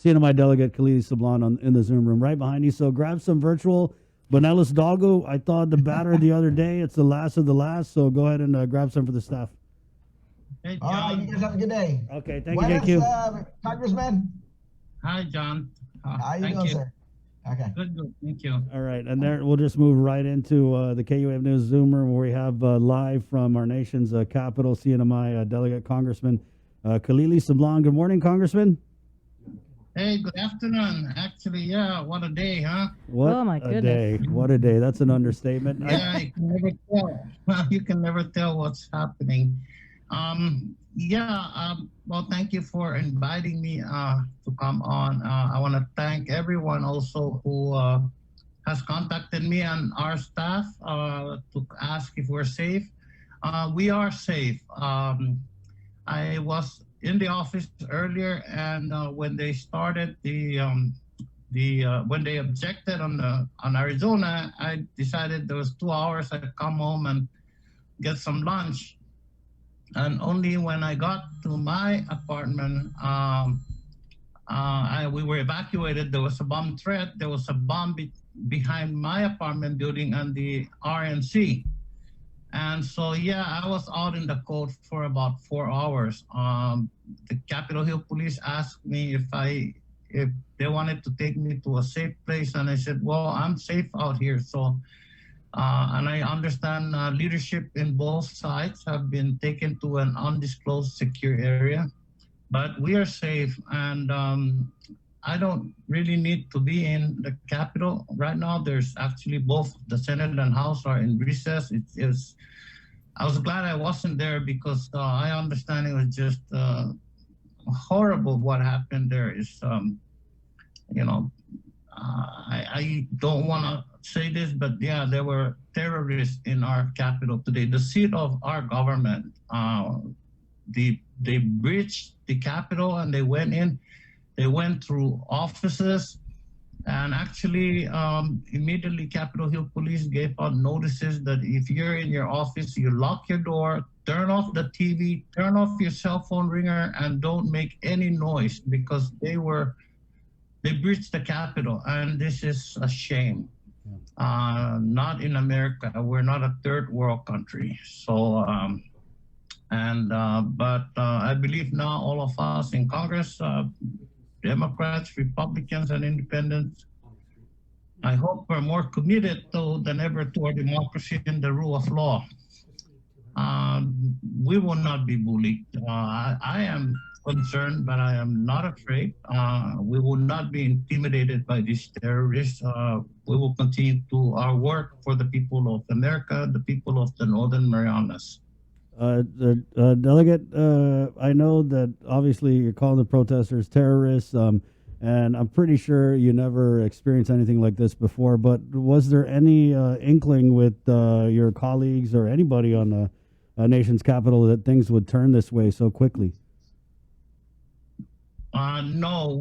CNMI delegate Kilili Sablan in the Zoom room right behind you. So grab some virtual Banelas Doggo. I thawed the batter the other day. It's the last of the last. So go ahead and grab some for the staff. Hey, All right, you John. guys have a good day. Okay, thank you, Buenas, JQ. Congressman. Hi, John. How you Thank doing, you. sir? Okay. Good, good. Thank you. All right, and there we'll just move right into the KUAF News Zoom room where we have live from our nation's capital, CNMI delegate Congressman Kilili Sablan. Good morning, Congressman. Hey, good afternoon. Actually, yeah, what a day, huh? What Oh, my a goodness. day! What a day! That's an understatement. Yeah, you can never tell. You can never tell what's happening. Well, thank you for inviting me to come on. I want to thank everyone also who has contacted me and our staff to ask if we're safe. We are safe. I was in the office earlier, and when they started when they objected on Arizona, I decided there was 2 hours. I'd come home and get some lunch, and only when I got to my apartment, we were evacuated. There was a bomb threat. There was a bomb behind my apartment building and the RNC. And so, yeah, I was out in the cold for about 4 hours. The Capitol Hill police asked me if they wanted to take me to a safe place, and I said, well, I'm safe out here. So, and I understand leadership in both sides have been taken to an undisclosed secure area, but we are safe. And I don't really need to be in the Capitol right now. There's actually both the Senate and House are in recess. I was glad I wasn't there because I understand it was just horrible what happened there. I don't want to say this, but yeah, there were terrorists in our Capitol today, the seat of our government. They breached the Capitol and they went in. They went through offices, and actually, immediately Capitol Hill Police gave out notices that if you're in your office, you lock your door, turn off the TV, turn off your cell phone ringer, and don't make any noise because they breached the Capitol, and this is a shame. Not in America. We're not a third world country. So, but I believe now all of us in Congress, Democrats, Republicans, and Independents, I hope we're more committed than ever to our democracy and the rule of law. We will not be bullied. I am concerned, but I am not afraid. We will not be intimidated by these terrorists. We will continue to our work for the people of America, the people of the Northern Marianas. Delegate, I know that obviously you're calling the protesters terrorists, and I'm pretty sure you never experienced anything like this before, but was there any inkling with your colleagues or anybody on the nation's capital that things would turn this way so quickly? No,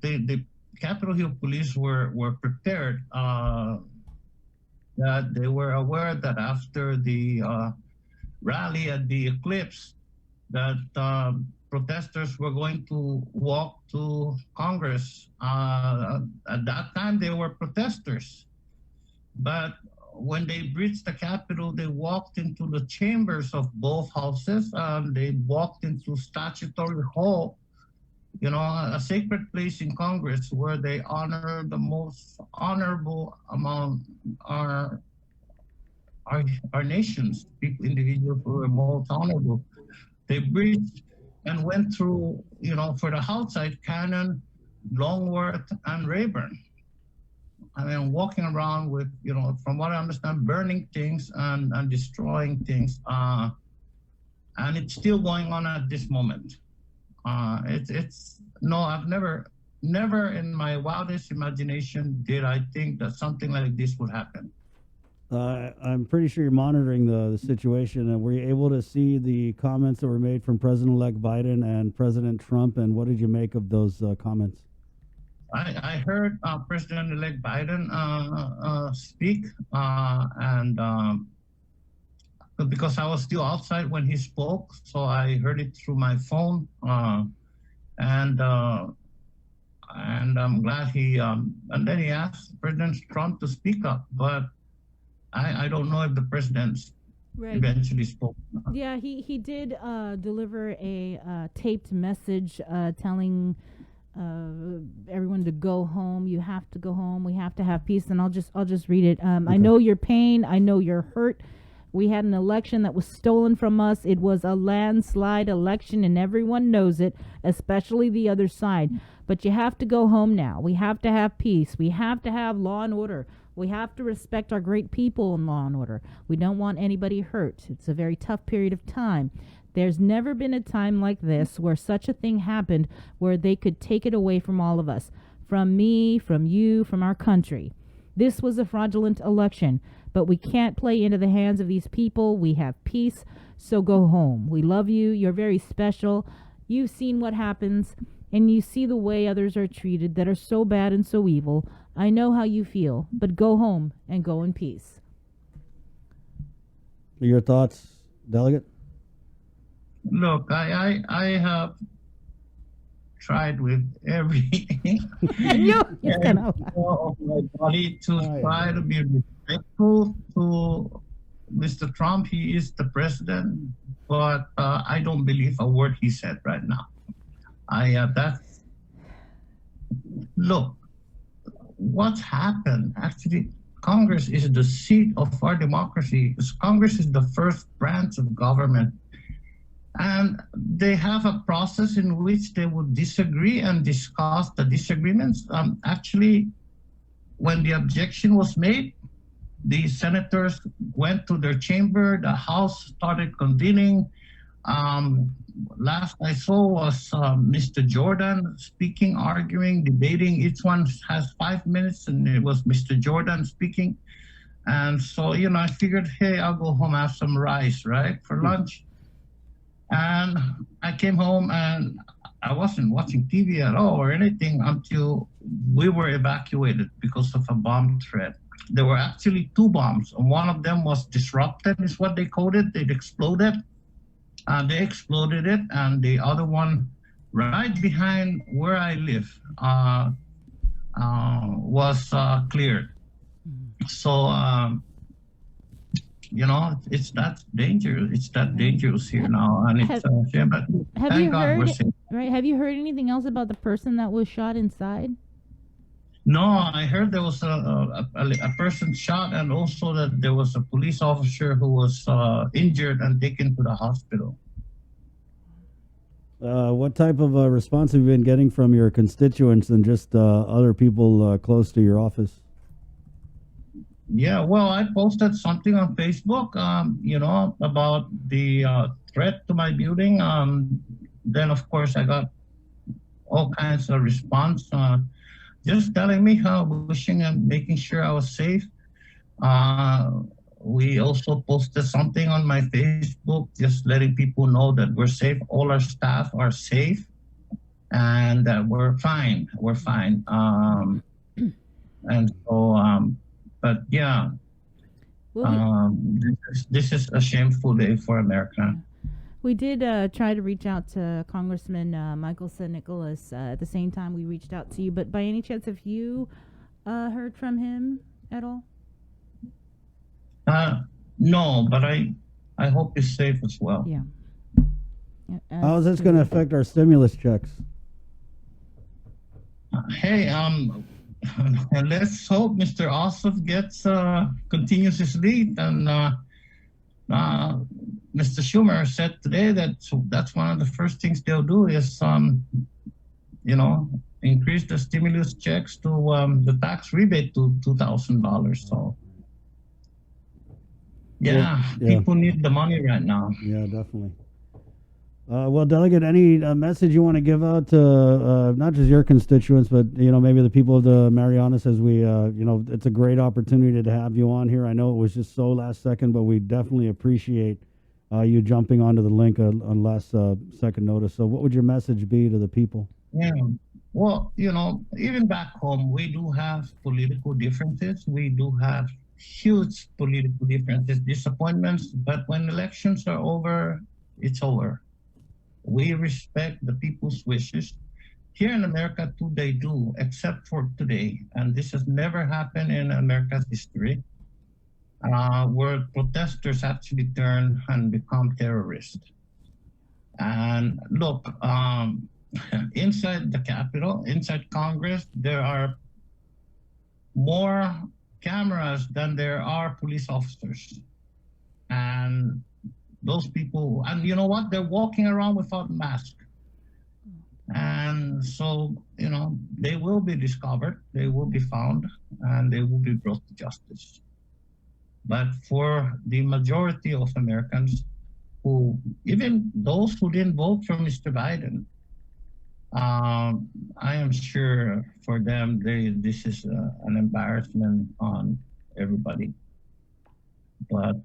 the Capitol Hill Police were prepared. That they were aware that after the rally at the eclipse, that protesters were going to walk to Congress. At that time, they were protesters, but when they breached the Capitol, they walked into the chambers of both houses. They walked into Statutory Hall, a sacred place in Congress where they honor the most honorable among our nations, individuals who are most honorable. They breached and went through, for the House side, Cannon, Longworth, and Rayburn. I mean, walking around with, from what I understand, burning things and destroying things. And it's still going on at this moment. I've never in my wildest imagination did I think that something like this would happen. I'm pretty sure you're monitoring the situation. And were you able to see the comments that were made from President-elect Biden and President Trump? And what did you make of those comments? I heard President-elect Biden speak, and because I was still outside when he spoke, so I heard it through my phone. And and I'm glad and then he asked President Trump to speak up, but I don't know if the president Right. eventually spoke. Yeah, he did deliver a taped message telling everyone to go home. You have to go home. We have to have peace. And I'll just read it. I know your pain. I know your hurt. We had an election that was stolen from us. It was a landslide election, and everyone knows it, especially the other side. But you have to go home now. We have to have peace. We have to have law and order. We have to respect our great people in law and order. We don't want anybody hurt. It's a very tough period of time. There's never been a time like this where such a thing happened, where they could take it away from all of us, from me, from you, from our country. This was a fraudulent election, but we can't play into the hands of these people. We have peace, so go home. We love you. You're very special. You've seen what happens, and you see the way others are treated that are so bad and so evil. I know how you feel, but go home and go in peace. Your thoughts, Delegate? Look, I have tried with everything You kind of. of my body to try to be respectful to Mr. Trump. He is the president, but I don't believe a word he said right now. That's look. What's happened? Actually, Congress is the seat of our democracy. Congress is the first branch of government. And they have a process in which they would disagree and discuss the disagreements. Actually, when the objection was made, the senators went to their chamber, the House started convening. Last I saw was Mr. Jordan speaking, arguing, debating. Each one has 5 minutes, and it was Mr. Jordan speaking. And so, I figured, hey, I'll go home, have some rice, right, for lunch. And I came home and I wasn't watching TV at all or anything until we were evacuated because of a bomb threat. There were actually 2 bombs. One of them was disrupted, is what they called it. It exploded. They exploded it, and the other one right behind where I live was cleared. So, it's that dangerous. It's that dangerous here now, and it's but Have thank you God we're heard? safe. Right? Have you heard anything else about the person that was shot inside? No, I heard there was a person shot, and also that there was a police officer who was injured and taken to the hospital. What type of response have you been getting from your constituents and just other people close to your office? Yeah, well, I posted something on Facebook, about the threat to my building. Then, of course, I got all kinds of response, just telling me how, wishing and making sure I was safe. We also posted something on my Facebook, just letting people know that we're safe. All our staff are safe, and that we're fine. We're fine. And so, but yeah, this is a shameful day for America. We did try to reach out to Congressman Michael St. Nicholas at the same time we reached out to you. But by any chance, have you heard from him at all? No, but I hope he's safe as well. Yeah. How is this going to affect our stimulus checks? Hey, let's hope Mr. Ossoff continues his lead, and Mr. Schumer said today that that's one of the first things they'll do is, increase the stimulus checks to the tax rebate to $2,000. So, yeah, people need the money right now. Yeah, definitely. Well, Delegate, any message you want to give out to not just your constituents, but maybe the people of the Marianas? As we, it's a great opportunity to have you on here. I know it was just so last second, but we definitely appreciate you jumping onto the link on last second notice. So, what would your message be to the people? Yeah. Well, even back home, we do have political differences. We do have huge political differences, disappointments. But when elections are over, it's over. We respect the people's wishes. here in America too, they do, except for today. And this has never happened in America's history, where protesters actually turn and become terrorists. And look, inside the Capitol, inside Congress, there are more cameras than there are police officers. And those people, and you know what? They're walking around without masks. And so, you know, they will be discovered, they will be found, and they will be brought to justice. But for the majority of Americans, who, even those who didn't vote for Mr. Biden, I am sure for them, this is an embarrassment on everybody. But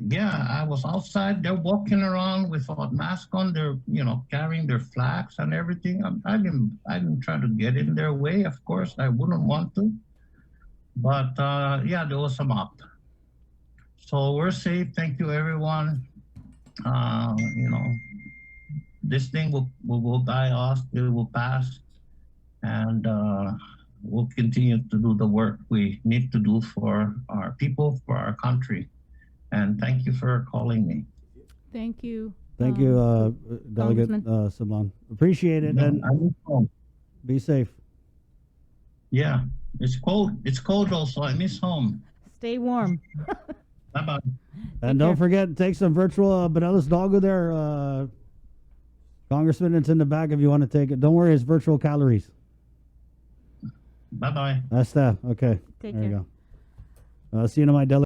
yeah, I was outside. They're walking around without mask on. They're, you know, carrying their flags and everything. I didn't try to get in their way. Of course, I wouldn't want to. But yeah, there was a mob. So we're safe. Thank you, everyone. You know, this thing will go by us. It will pass, and we'll continue to do the work we need to do for our people, for our country. And thank you for calling me. Thank you. Thank you, Delegate Congressman. Sablan. Appreciate it, Yeah, and I miss home. be safe. Yeah, it's cold. It's cold also. I miss home. Stay warm. Bye bye. And don't forget, take some virtual Banelas Doggo there. Congressman, it's in the back if you want to take it. Don't worry, it's virtual calories. Bye bye. That's that. Okay. Take there care. you go. CNMI delegate.